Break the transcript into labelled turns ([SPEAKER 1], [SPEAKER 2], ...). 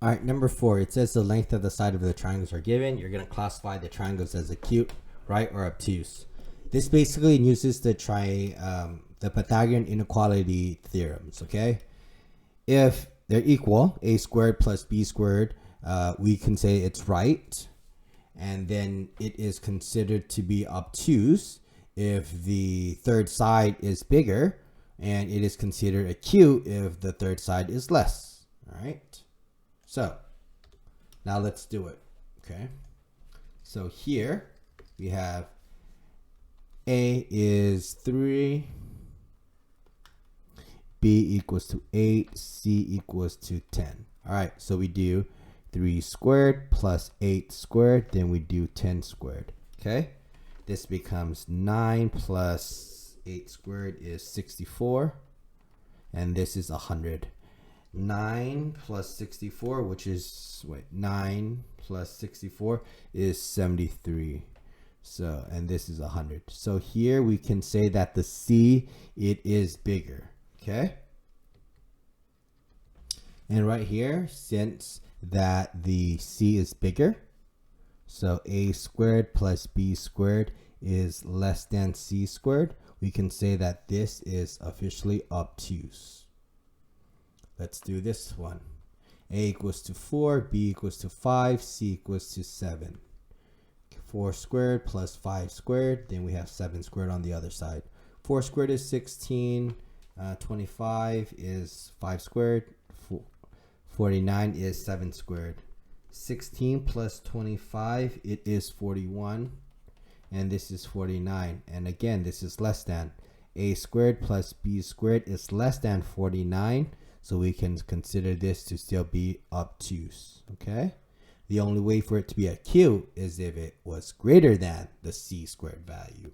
[SPEAKER 1] All right, number 4, it says the length of the side of the triangles are given. You're going to classify the triangles as acute, right, or obtuse. This basically uses the Pythagorean inequality theorems, okay? If they're equal, a squared plus b squared, we can say it's right. And then it is considered to be obtuse if the third side is bigger, and it is considered acute if the third side is less. All right. So now let's do it. Okay. So here we have A is 3, B equals to 8, C equals to 10. All right. So we do 3 squared plus 8 squared, then we do 10 squared. Okay. This becomes 9 plus 8 squared is 64. And this is 100. 9 plus 64, which is, 9 plus 64 is 73. So, and this is 100. So here we can say that the C, it is bigger. Okay. And right here, since that the C is bigger, so a squared plus b squared is less than c squared, we can say that this is officially obtuse. Let's do this one. A equals to 4, b equals to 5, c equals to 7. 4 squared plus 5 squared, then we have 7 squared on the other side. 4 squared is 16, 25 is 5 squared, 49 is 7 squared. 16 plus 25, it is 41, and this is 49. And again, this is less than. A squared plus b squared is less than 49, so we can consider this to still be obtuse. Okay. The only way for it to be acute is if it was greater than the c squared value.